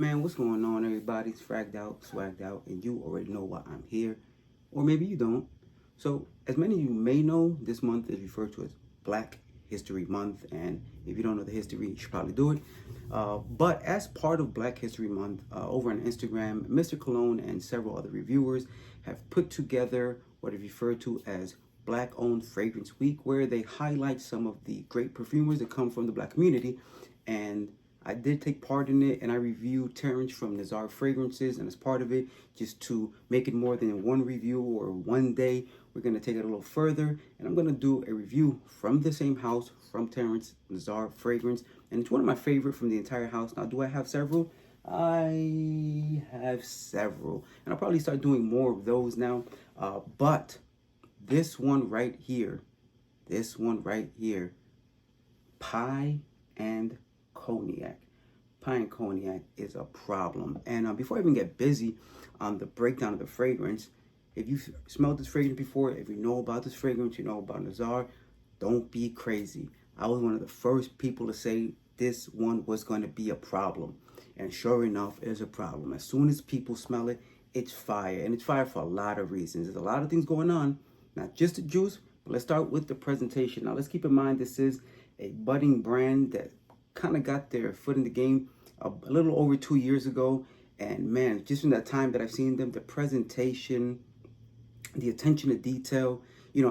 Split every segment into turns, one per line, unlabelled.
Man, what's going on, everybody? It's Fraggedout Swaggedout, and you already know why I'm here, or maybe you don't. So, as many of you may know, this month is referred to as Black History Month, and if you don't know the history, you should probably do it. But as part of Black History Month, over on Instagram, Mr. Cologne and several other reviewers have put together what is referred to as Black-owned Fragrance Week, where they highlight some of the great perfumers that come from the Black community. And I did take part in it, and I reviewed Terrence from Nazar Fragrances, and as part of it, just to make it more than one review or one day, we're going to take it a little further, and I'm going to do a review from the same house, from Terrence Nazar Fragrance, and it's one of my favorite from the entire house. Now, do I have several? I have several, and I'll probably start doing more of those now, but this one right here, Pie and Cognac. Pie and Cognac is a problem. And before I even get busy on the breakdown of the fragrance, if you've smelled this fragrance before, if you know about this fragrance, you know about Nazar, don't be crazy. I was one of the first people to say this one was going to be a problem. And sure enough, it's a problem. As soon as people smell it, it's fire. And it's fire for a lot of reasons. There's a lot of things going on, not just the juice, but let's start with the presentation. Now, let's keep in mind this is a budding brand that kind of got their foot in the game a little over 2 years ago, and man, just from that time that I've seen them, the presentation, the attention to detail,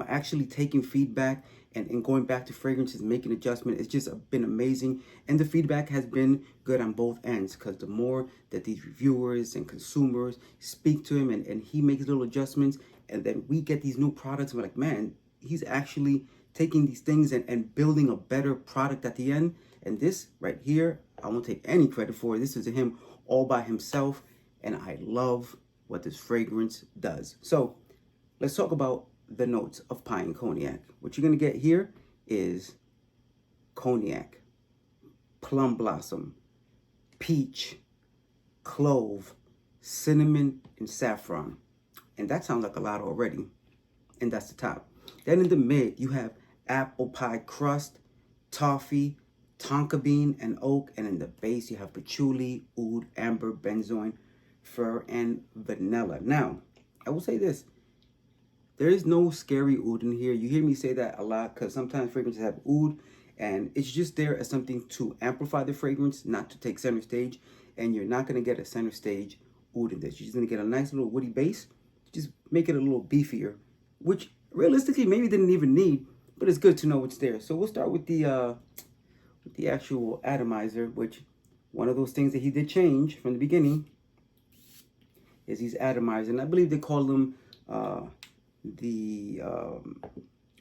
actually taking feedback and going back to fragrances, making adjustment, it's just been amazing. And the feedback has been good on both ends, because the more that these reviewers and consumers speak to him and he makes little adjustments, and then we get these new products, we're like, man, he's actually taking these things and building a better product at the end. And this right here, I won't take any credit for it. This is him all by himself. And I love what this fragrance does. So let's talk about the notes of Pie and Cognac. What you're going to get here is cognac, plum blossom, peach, clove, cinnamon, and saffron. And that sounds like a lot already. And that's the top. Then in the mid, you have apple pie crust, toffee, tonka bean, and oak. And in the base, you have patchouli, oud, amber, benzoin, fir, and vanilla. Now, I will say this. There is no scary oud in here. You hear me say that a lot, because sometimes fragrances have oud, and it's just there as something to amplify the fragrance, not to take center stage. And you're not going to get a center stage oud in this. You're just going to get a nice little woody base. Just make it a little beefier, which realistically maybe didn't even need, but it's good to know what's there. So we'll start with the actual atomizer, which one of those things that he did change from the beginning is these atomizers. And I believe they call them the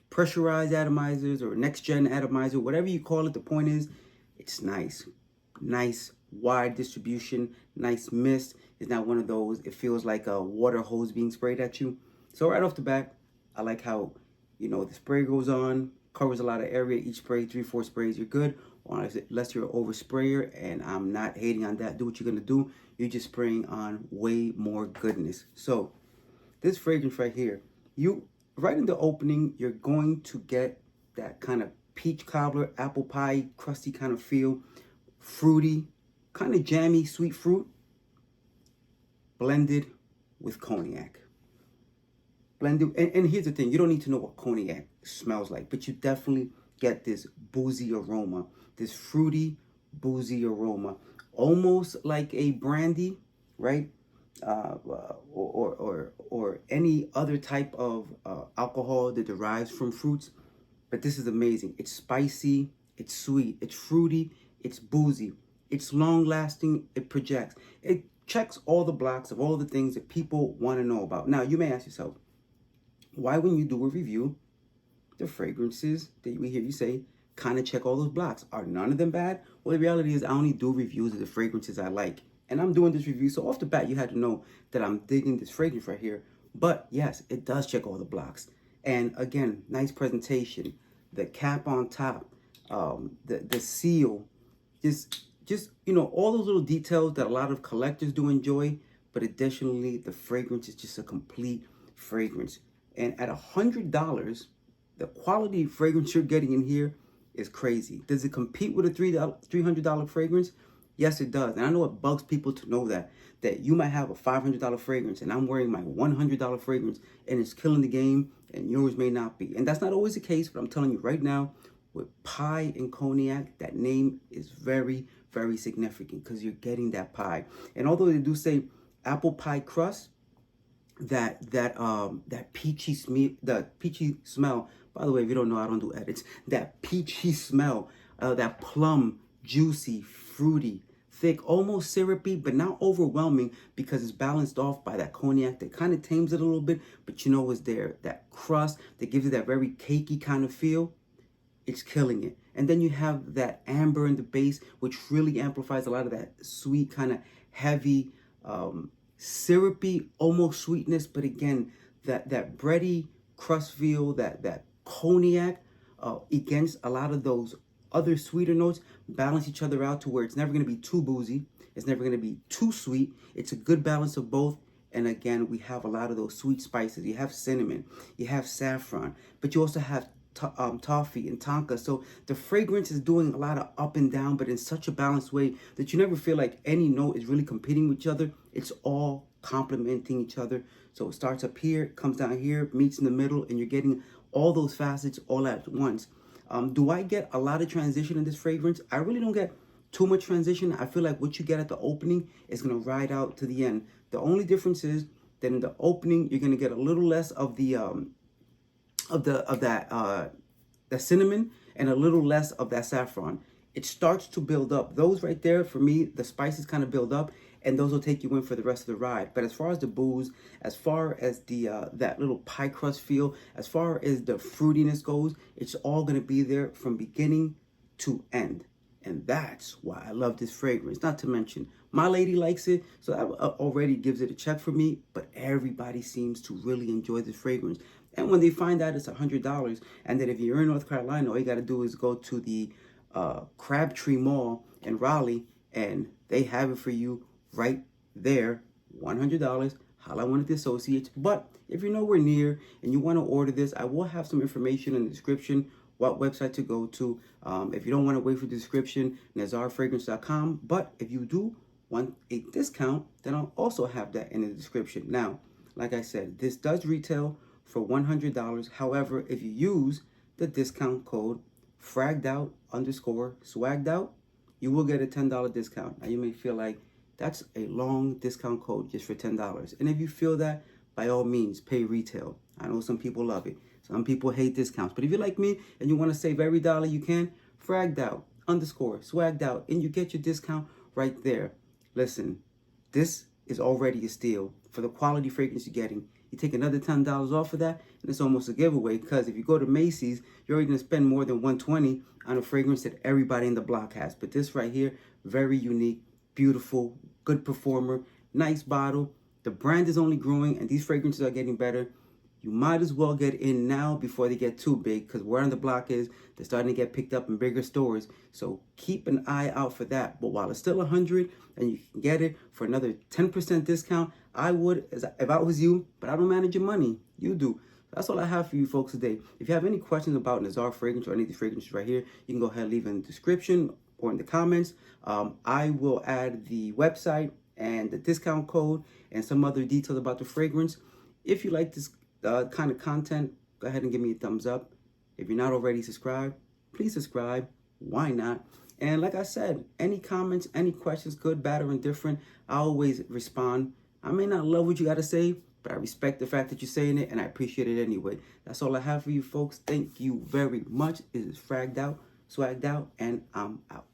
pressurized atomizers or next gen atomizer, whatever you call it. The point is, it's nice, wide distribution, nice mist. It's not one of those, it feels like a water hose being sprayed at you. So right off the bat, I like how, the spray goes on, covers a lot of area. Each spray, 3-4 sprays, you're good. Unless you're an over sprayer, and I'm not hating on that. Do what you're gonna do. You're just spraying on way more goodness. So this fragrance right here, right in the opening, you're going to get that kind of peach cobbler, apple pie, crusty kind of feel, fruity, kind of jammy, sweet fruit, blended with cognac. Blended, and here's the thing, you don't need to know what cognac smells like, but you definitely get this boozy aroma, this fruity, boozy aroma, almost like a brandy, right? Or any other type of alcohol that derives from fruits. But this is amazing. It's spicy, it's sweet, it's fruity, it's boozy, it's long lasting, it projects. It checks all the blocks of all the things that people want to know about. Now, you may ask yourself, why when you do a review, the fragrances that we hear you say kind of check all those blocks? Are none of them bad? Well, the reality is I only do reviews of the fragrances I like. And I'm doing this review, so off the bat, you had to know that I'm digging this fragrance right here. But yes, it does check all the blocks. And again, nice presentation. The cap on top, the seal, just all those little details that a lot of collectors do enjoy. But additionally, the fragrance is just a complete fragrance. And at $100, the quality fragrance you're getting in here is crazy. Does it compete with a $300 fragrance? Yes, it does. And I know it bugs people to know that you might have a $500 fragrance and I'm wearing my $100 fragrance and it's killing the game and yours may not be. And that's not always the case, but I'm telling you right now, with pie and cognac, that name is very, very significant because you're getting that pie. And although they do say apple pie crust, that peachy smell. By the way, if you don't know, I don't do edits. That peachy smell, that plum, juicy, fruity, thick, almost syrupy, but not overwhelming because it's balanced off by that cognac that kind of tames it a little bit, but you know it's there. That crust that gives it that very cakey kind of feel. It's killing it. And then you have that amber in the base, which really amplifies a lot of that sweet, kind of heavy, syrupy, almost sweetness. But again, that bready crust feel, that cognac against a lot of those other sweeter notes balance each other out to where it's never going to be too boozy. It's never going to be too sweet. It's a good balance of both. And again, we have a lot of those sweet spices. You have cinnamon, you have saffron, but you also have Toffee and Tonka. So the fragrance is doing a lot of up and down, but in such a balanced way that you never feel like any note is really competing with each other. It's all complementing each other. So it starts up here, comes down here, meets in the middle, and you're getting all those facets all at once. Do I get a lot of transition in this fragrance? I really don't get too much transition. I feel like what you get at the opening is going to ride out to the end. The only difference is that in the opening, you're going to get a little less of the cinnamon and a little less of that saffron. It starts to build up. Those right there, for me, the spices kind of build up, and those will take you in for the rest of the ride. But as far as the booze, as far as the that little pie crust feel, as far as the fruitiness goes, it's all going to be there from beginning to end. And that's why I love this fragrance. Not to mention, my lady likes it, so that already gives it a check for me. But everybody seems to really enjoy this fragrance. And when they find out it's $100, and that if you're in North Carolina, all you got to do is go to the Crabtree Mall in Raleigh, and they have it for you right there, $100. Holla one of the associates. But if you're nowhere near and you want to order this, I will have some information in the description, what website to go to. If you don't want to wait for the description, nazarfragrance.com. But if you do want a discount, then I'll also have that in the description. Now, like I said, this does retail for $100. However, if you use the discount code Fraggedout_Swaggedout, you will get a $10 discount. Now, you may feel like that's a long discount code just for $10. And if you feel that, by all means, pay retail. I know some people love it. Some people hate discounts. But if you're like me and you want to save every dollar you can, Fraggedout_Swaggedout, and you get your discount right there. Listen, this is already a steal for the quality fragrance you're getting. You take another $10 off of that, and it's almost a giveaway, because if you go to Macy's, you're already going to spend more than $120 on a fragrance that everybody in the block has. But this right here, very unique, beautiful, good performer, nice bottle. The brand is only growing, and these fragrances are getting better. You might as well get in now before they get too big, because where on the block is, they're starting to get picked up in bigger stores. So keep an eye out for that. But while it's still $100 and you can get it for another 10% discount, I would, if I was you, but I don't manage your money. You do. That's all I have for you folks today. If you have any questions about Nazar fragrance or any of these fragrances right here, you can go ahead and leave in the description or in the comments. I will add the website and the discount code and some other details about the fragrance. If you like this kind of content, go ahead and give me a thumbs up. If you're not already subscribed, please subscribe. Why not? And like I said, any comments, any questions, good, bad, or indifferent, I always respond. I may not love what you got to say, but I respect the fact that you're saying it, and I appreciate it anyway. That's all I have for you folks. Thank you very much. It is Fraggedout, Swaggedout, and I'm out.